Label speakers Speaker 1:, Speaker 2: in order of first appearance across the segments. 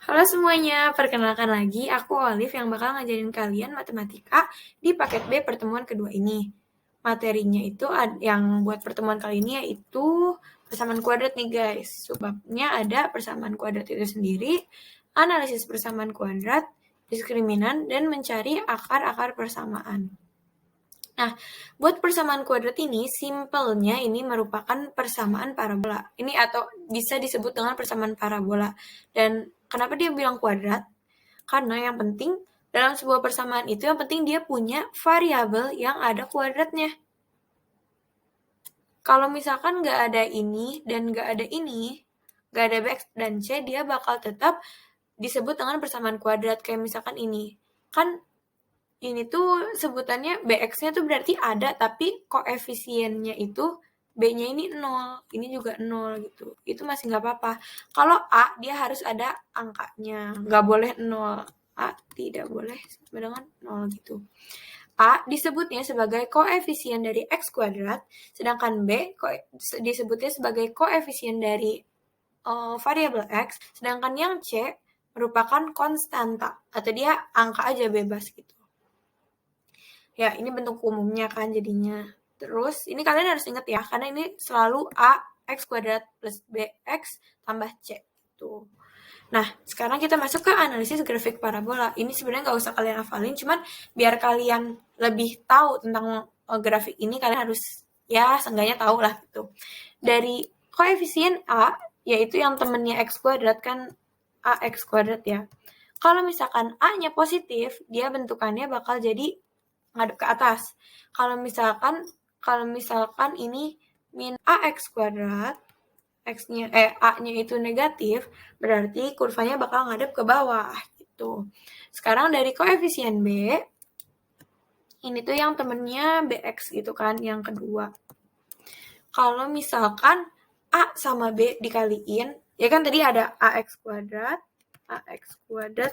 Speaker 1: Halo semuanya, perkenalkan lagi aku Olive yang bakal ngajarin kalian matematika di paket B pertemuan kedua ini. Materinya itu yang buat pertemuan kali ini yaitu persamaan kuadrat nih guys. Sebabnya ada persamaan kuadrat itu sendiri, analisis persamaan kuadrat, diskriminan, dan mencari akar-akar persamaan. Nah, buat persamaan kuadrat ini, simpelnya ini merupakan persamaan parabola. Ini atau bisa disebut dengan persamaan parabola. Dan kenapa dia bilang kuadrat? Karena yang penting dalam sebuah persamaan itu yang penting dia punya variabel yang ada kuadratnya. Kalau misalkan nggak ada ini dan nggak ada ini, nggak ada bx dan c, dia bakal tetap disebut dengan persamaan kuadrat. Kayak misalkan ini, kan ini tuh sebutannya bx-nya tuh berarti ada, tapi koefisiennya itu b-nya ini 0, ini juga 0 gitu. Itu masih nggak apa-apa. Kalau a, dia harus ada angkanya, nggak boleh 0. A tidak boleh sama dengan 0 gitu. A disebutnya sebagai koefisien dari x kuadrat, sedangkan B disebutnya sebagai koefisien dari variabel x, sedangkan yang C merupakan konstanta, atau dia angka aja bebas gitu. Ya, ini bentuk umumnya kan jadinya. Terus, ini kalian harus ingat ya, karena ini selalu A x kuadrat plus bx tambah C. Gitu. Nah, sekarang kita masuk ke analisis grafik parabola. Ini sebenarnya nggak usah kalian hafalin, cuman biar kalian lebih tahu tentang grafik ini, kalian harus ya seenggaknya tahu lah gitu. Dari koefisien A, yaitu yang temennya x kuadrat kan ax kuadrat ya. Kalau misalkan A-nya positif, dia bentukannya bakal jadi ngadep ke atas. Kalau misalkan ini min ax kuadrat, A-nya itu negatif, berarti kurvanya bakal ngadep ke bawah gitu. Sekarang dari koefisien B, ini tuh yang temennya bx gitu kan, yang kedua. Kalau misalkan A sama B dikaliin, ya kan tadi ada ax kuadrat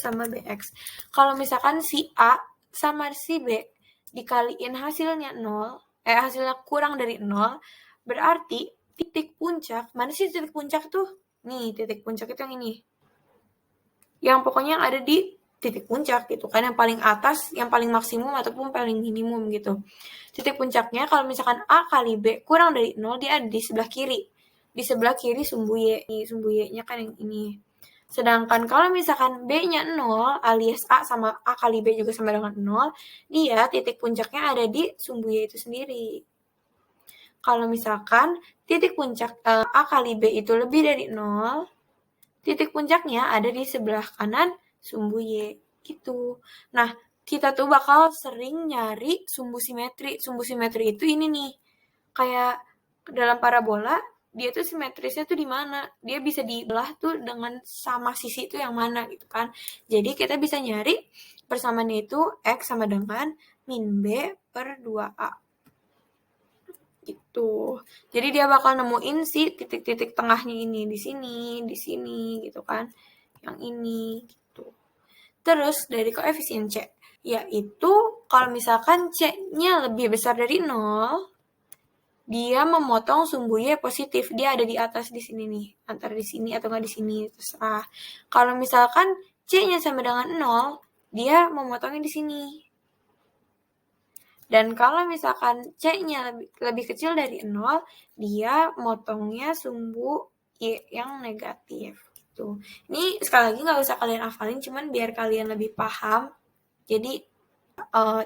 Speaker 1: sama bx. Kalau misalkan si A sama si B dikaliin hasilnya 0, hasilnya kurang dari 0, berarti titik puncak, mana sih titik puncak tuh? Nih, titik puncak itu yang ini. Yang pokoknya yang ada di titik puncak gitu kan, yang paling atas, yang paling maksimum ataupun paling minimum gitu. Titik puncaknya kalau misalkan A kali B kurang dari 0, dia ada di sebelah kiri. Di sebelah kiri sumbu Y, sumbu Y-nya kan yang ini. Sedangkan kalau misalkan B-nya 0 alias A sama A kali B juga sama dengan 0, dia titik puncaknya ada di sumbu Y itu sendiri. Kalau misalkan titik puncak A kali B itu lebih dari 0, titik puncaknya ada di sebelah kanan sumbu Y gitu. Nah, kita tuh bakal sering nyari sumbu simetri. Sumbu simetri itu ini nih, kayak dalam parabola, dia tuh simetrisnya tuh di mana? Dia bisa dibelah tuh dengan sama sisi itu yang mana gitu kan. Jadi kita bisa nyari persamaannya itu X sama dengan min B per 2A. Gitu. Jadi dia bakal nemuin si titik-titik tengahnya ini di sini gitu kan. Yang ini gitu. Terus dari koefisien C, yaitu kalau misalkan C-nya lebih besar dari 0, dia memotong sumbu Y positif. Dia ada di atas di sini nih, antara di sini atau nggak di sini, terserah. Kalau misalkan C-nya sama dengan 0, dia memotongnya di sini. Dan kalau misalkan C-nya lebih kecil dari 0, dia motongnya sumbu Y yang negatif. Gitu. Ini sekali lagi nggak usah kalian hafalin, cuman biar kalian lebih paham. Jadi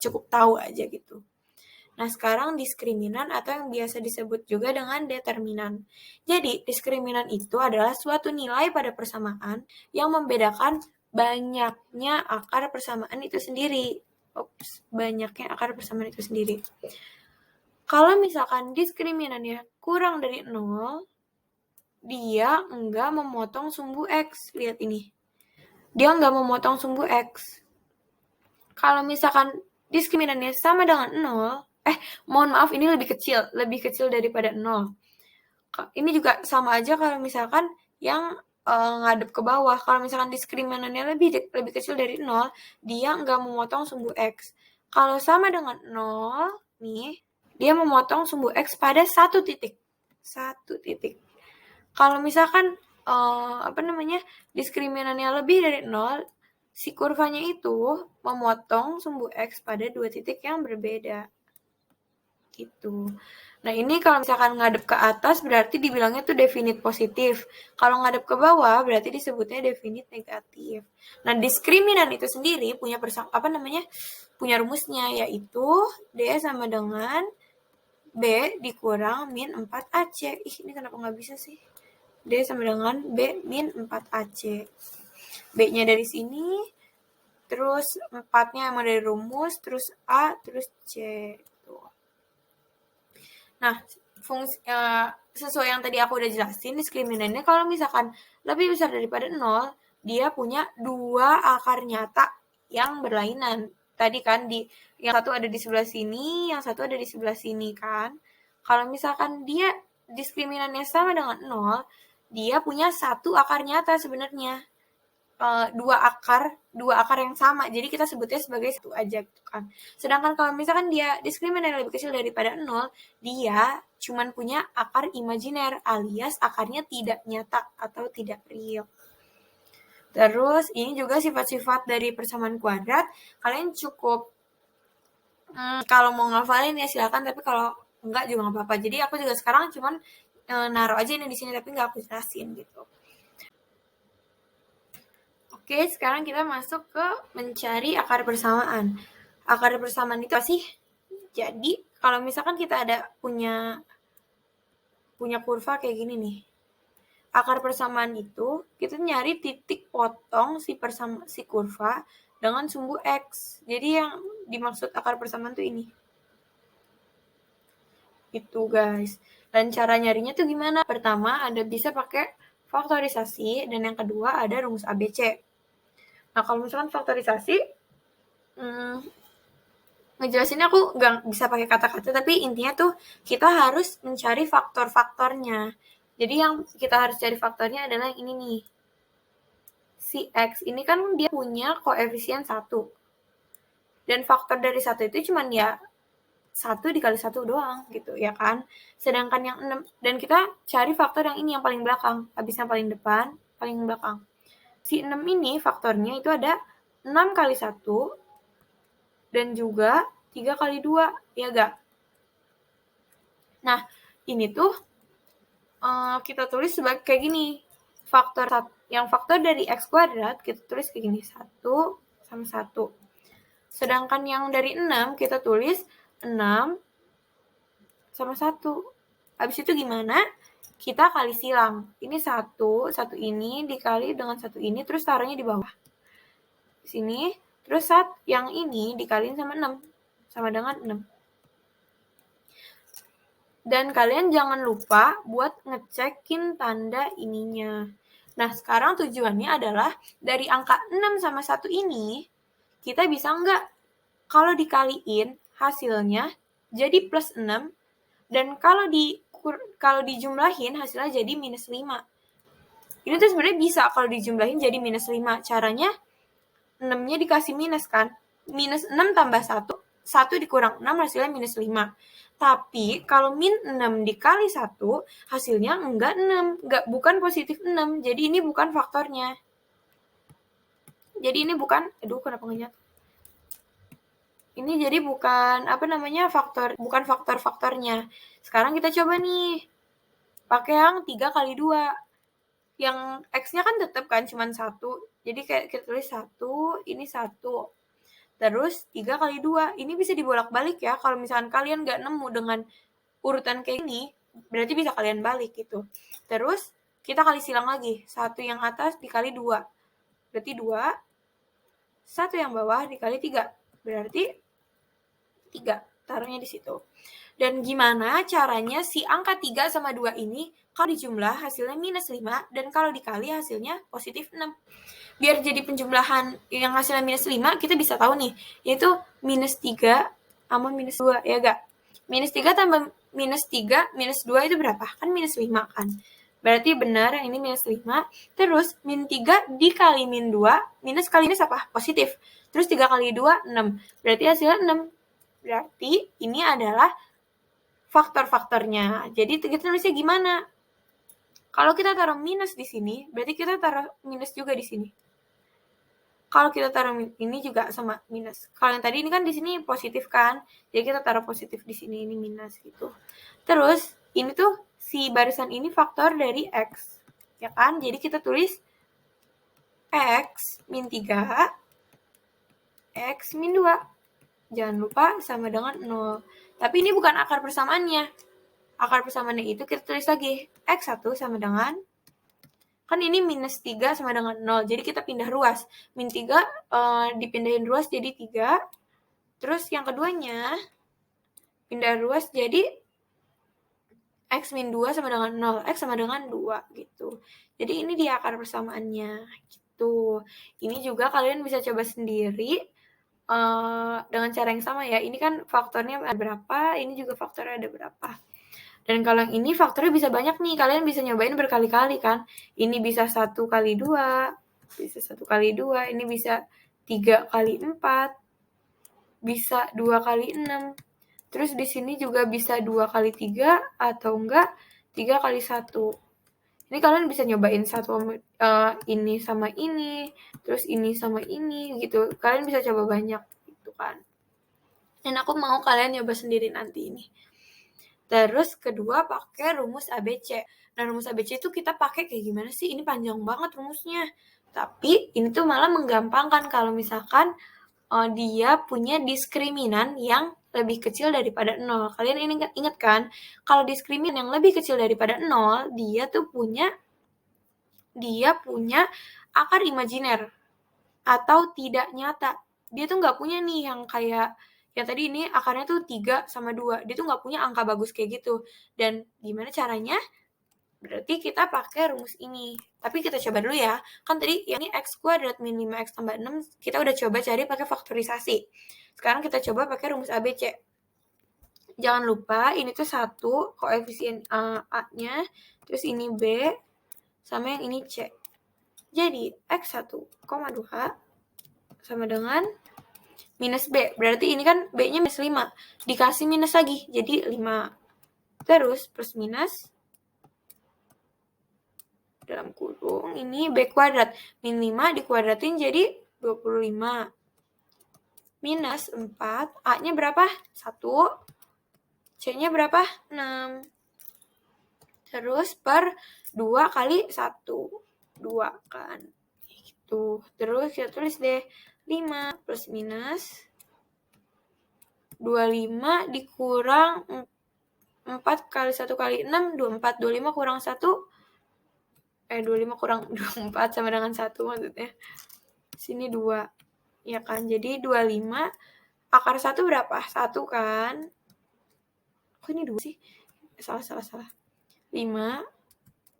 Speaker 1: cukup tahu aja gitu. Nah, sekarang diskriminan atau yang biasa disebut juga dengan determinan. Jadi, diskriminan itu adalah suatu nilai pada persamaan yang membedakan banyaknya akar persamaan itu sendiri. Banyaknya akar persamaan itu sendiri. Kalau misalkan diskriminannya kurang dari 0, dia enggak memotong sumbu X. Lihat ini. Dia enggak memotong sumbu X. Kalau misalkan diskriminannya sama dengan 0, mohon maaf, ini lebih kecil daripada 0. Ini juga sama aja kalau misalkan yang ngadep ke bawah. Kalau misalkan diskriminannya lebih kecil dari 0, dia nggak memotong sumbu X. Kalau sama dengan 0, nih, dia memotong sumbu X pada satu titik. Kalau misalkan diskriminannya lebih dari 0, si kurvanya itu memotong sumbu X pada 2 titik yang berbeda. Gitu. Nah, ini kalau misalkan ngadep ke atas berarti dibilangnya tuh definite positif. Kalau ngadep ke bawah berarti disebutnya definite negatif. Nah, diskriminan itu sendiri punya punya rumusnya, yaitu D sama dengan B dikurang min 4AC. Ini kenapa nggak bisa sih? D sama dengan B min 4AC. B-nya dari sini, terus 4-nya emang dari rumus, terus A, terus C. Nah, sesuai yang tadi aku udah jelasin, diskriminannya kalau misalkan lebih besar daripada 0, dia punya 2 akar nyata yang berlainan. Tadi kan yang satu ada di sebelah sini, yang satu ada di sebelah sini kan. Kalau misalkan dia diskriminannya sama dengan 0, dia punya 1 akar nyata sebenarnya. Dua akar yang sama, jadi kita sebutnya sebagai satu aja gitu kan. Sedangkan kalau misalkan dia diskriminannya lebih kecil daripada 0, dia cuman punya akar imajiner alias akarnya tidak nyata atau tidak real. Terus ini juga sifat-sifat dari persamaan kuadrat. Kalian cukup kalau mau ngafalin ya silakan, tapi kalau enggak juga nggak apa-apa. Jadi aku juga sekarang cuman naruh aja ini di sini tapi nggak aku jelasin gitu. Oke, sekarang kita masuk ke mencari akar persamaan. Akar persamaan itu apa sih? Jadi, kalau misalkan kita punya kurva kayak gini nih. Akar persamaan itu, kita nyari titik potong si kurva dengan sumbu X. Jadi yang dimaksud akar persamaan tuh ini. Itu guys. Dan cara nyarinya tuh gimana? Pertama, Anda bisa pakai faktorisasi, dan yang kedua ada rumus ABC. Nah, kalau misalkan faktorisasi, ngejelasinnya aku nggak bisa pakai kata-kata, tapi intinya tuh kita harus mencari faktor-faktornya. Jadi yang kita harus cari faktornya adalah ini nih. Si X ini kan dia punya koefisien 1. Dan faktor dari 1 itu cuman ya 1 dikali 1 doang gitu ya kan. Sedangkan yang 6, dan kita cari faktor yang ini yang paling belakang. Habis yang paling depan, paling belakang. Si 6 ini faktornya itu ada 6 kali 1 dan juga 3 kali 2, ya gak? Nah, ini tuh kita tulis sebagai kayak gini. Faktor dari X kuadrat kita tulis kayak gini, 1 sama 1. Sedangkan yang dari 6 kita tulis 6 sama 1. Habis itu gimana? Kita kali silang. Ini 1 ini dikali dengan 1 ini, terus taruhnya di bawah. Sini, terus yang ini dikaliin sama 6, sama dengan 6. Dan kalian jangan lupa buat ngecekin tanda ininya. Nah, sekarang tujuannya adalah dari angka 6 sama 1 ini, kita bisa nggak kalau dikaliin hasilnya jadi plus 6, dan kalau dijumlahin hasilnya jadi minus 5. Ini tuh sebenarnya bisa kalau dijumlahin jadi minus 5. Caranya 6-nya dikasih minus kan. Minus 6 tambah 1, 1 dikurang 6 hasilnya minus 5. Tapi kalau min 6 dikali 1 hasilnya enggak 6, bukan positif 6. Jadi ini bukan faktornya. Jadi ini bukan, kenapa nggak nyata? Ini jadi bukan bukan faktor-faktornya. Sekarang kita coba nih. Pakai yang 3 kali 2. Yang X-nya kan tetap kan cuma 1. Jadi kayak kita tulis 1, ini 1. Terus 3 kali 2. Ini bisa dibolak-balik ya. Kalau misalkan kalian nggak nemu dengan urutan kayak ini, berarti bisa kalian balik gitu. Terus kita kali silang lagi. 1 yang atas dikali 2. Berarti 2. 1 yang bawah dikali 3. Berarti 3. Taruhnya di situ. Dan gimana caranya si angka 3 sama 2 ini kalau dijumlah hasilnya minus 5, dan kalau dikali hasilnya positif 6. Biar jadi penjumlahan yang hasilnya minus 5, kita bisa tahu nih, yaitu minus 3 sama minus 2, ya gak? Minus 3 tambah minus 3, minus 2 itu berapa? Kan minus 5 kan? Berarti benar yang ini minus 5. Terus min 3 dikali min 2, minus kali minus apa? Positif. Terus 3 kali 2, 6. Berarti hasilnya 6. Berarti ini adalah faktor-faktornya. Jadi kita tulisnya gimana? Kalau kita taruh minus di sini, berarti kita taruh minus juga di sini. Kalau kita taruh ini juga sama minus. Kalau yang tadi ini kan di sini positif kan, jadi kita taruh positif di sini, ini minus gitu. Terus ini tuh si barisan ini faktor dari X, ya kan? Jadi kita tulis X min 3, X min 2. Jangan lupa sama dengan 0. Tapi ini bukan akar persamaannya. Akar persamaannya itu kita tulis lagi. X1 sama dengan, kan ini minus 3 sama dengan 0. Jadi kita pindah ruas. Min 3 dipindahin ruas jadi 3. Terus yang keduanya, pindah ruas jadi X min 2 sama dengan 0. X sama dengan 2 gitu. Jadi ini dia akar persamaannya gitu. Ini juga kalian bisa coba sendiri dengan cara yang sama ya. Ini kan faktornya ada berapa, ini juga faktornya ada berapa. Dan kalau yang ini faktornya bisa banyak nih, kalian bisa nyobain berkali-kali kan. Ini bisa 1 kali 2, bisa 1 kali 2, ini bisa 3 kali 4, bisa 2 kali 6. Terus di sini juga bisa 2 kali 3 atau enggak 3 kali 1. Ini kalian bisa nyobain ini sama ini, terus ini sama ini gitu. Kalian bisa coba banyak gitu kan. Dan aku mau kalian nyoba sendiri nanti ini. Terus kedua pakai rumus ABC. Nah, rumus ABC itu kita pakai kayak gimana sih? Ini panjang banget rumusnya. Tapi ini tuh malah menggampangkan kalau misalkan dia punya diskriminan yang lebih kecil daripada 0. Kalian ini ingat kan? Kalau diskriminan yang lebih kecil daripada 0, dia punya akar imajiner atau tidak nyata. Dia tuh nggak punya nih yang kayak ya tadi ini akarnya tuh 3 sama 2. Dia tuh nggak punya angka bagus kayak gitu. Dan gimana caranya? Berarti kita pakai rumus ini. Tapi kita coba dulu ya. Kan tadi yang ini X kuadrat min 5X tambah 6, kita udah coba cari pakai faktorisasi. Sekarang kita coba pakai rumus ABC. Jangan lupa ini tuh 1, koefisien A-nya, terus ini B, sama yang ini C. Jadi X1, 2 sama dengan minus B. Berarti ini kan B-nya minus 5. Dikasih minus lagi, jadi 5. Terus plus minus, dalam kurung, ini B kuadrat. Min 5 dikuadratin jadi 25. Minus 4, A-nya berapa? 1. C-nya berapa? 6. Terus per 2 kali 1. 2 kan. Gitu. Terus kita tulis deh. 5 plus minus 25 dikurang 4 kali 1 kali 6, 24. 25 kurang 1, 25 kurang 24 sama dengan 1 maksudnya. Sini 2. Ya kan, jadi 25. Akar 1 berapa? 1 kan. Kok ini 2 sih? Salah. 5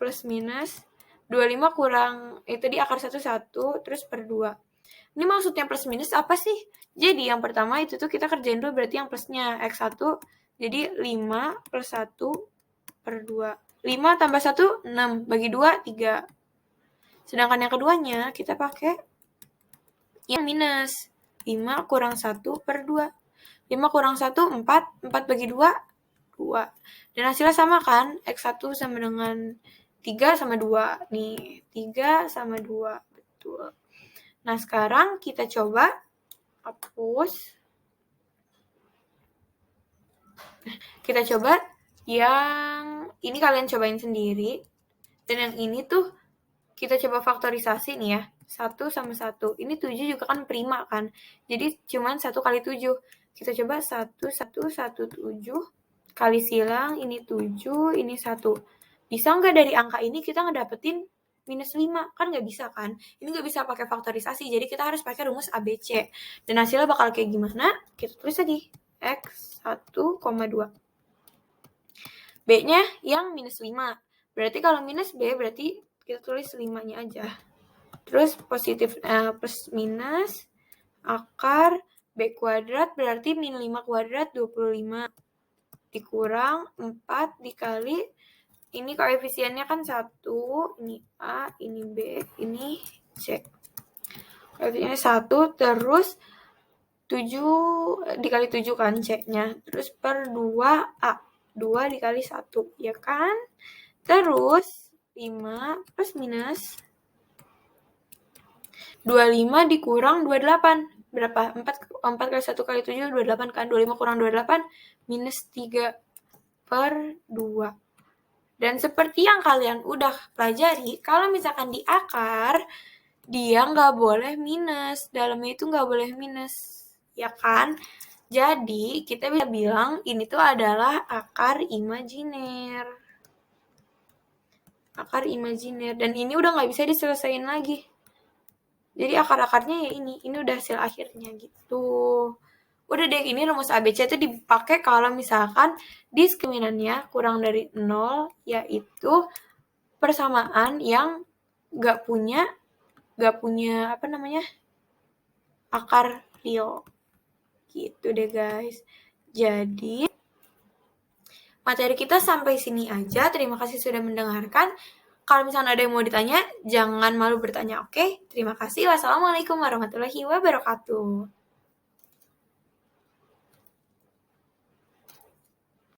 Speaker 1: plus minus 25 kurang, tadi akar 1, 1, terus per 2. Ini maksudnya plus minus apa sih? Jadi yang pertama itu tuh kita kerjain dulu berarti yang plusnya. X1, jadi 5 plus 1 per 2. 5 tambah 1, 6. Bagi 2, 3. Sedangkan yang keduanya kita pakai yang minus. 5 kurang 1 per 2. 5 kurang 1, 4. 4 bagi 2, 2. Dan hasilnya sama kan? X1 sama dengan 3 sama 2. Nih, 3 sama 2. Betul. Nah, sekarang kita coba hapus. Kita coba yang ini kalian cobain sendiri. Dan yang ini tuh kita coba faktorisasi nih ya. 1 sama 1. Ini 7 juga kan prima kan. Jadi cuman 1 kali 7. Kita coba 1, 1, 1, 7. Kali silang, ini 7, ini 1. Bisa nggak dari angka ini kita ngedapetin minus 5? Kan nggak bisa kan? Ini nggak bisa pakai faktorisasi, jadi kita harus pakai rumus ABC. Dan hasilnya bakal kayak gimana? Kita tulis lagi. X1, 2. B-nya yang minus 5. Berarti kalau minus B, berarti kita tulis 5-nya aja. Terus positif plus minus akar B kuadrat berarti min 5 kuadrat 25. Dikurang 4 dikali, ini koefisiennya kan 1, ini A, ini B, ini C. Koefisiennya 1, terus 7 dikali 7 kan C-nya. Terus per 2 A. 2 dikali 1, ya kan? Terus 5 5 plus minus 25 dikurang 28. Berapa? 4 kali 1 kali 7, 28 kan? 25 kurang 28, minus 3/2. Dan seperti yang kalian udah pelajari, kalau misalkan di akar, dia nggak boleh minus. Dalamnya itu nggak boleh minus. Ya kan? Jadi, kita bisa bilang ini tuh adalah akar imajiner. Akar imajiner. Dan ini udah nggak bisa diselesain lagi. Jadi akar-akarnya ya ini udah hasil akhirnya gitu. Udah deh, ini rumus ABC itu dipakai kalau misalkan diskriminannya kurang dari 0, yaitu persamaan yang gak punya akar real. Gitu deh guys. Jadi materi kita sampai sini aja. Terima kasih sudah mendengarkan. Kalau misalnya ada yang mau ditanya, jangan malu bertanya, oke? Terima kasih. Wassalamualaikum warahmatullahi wabarakatuh.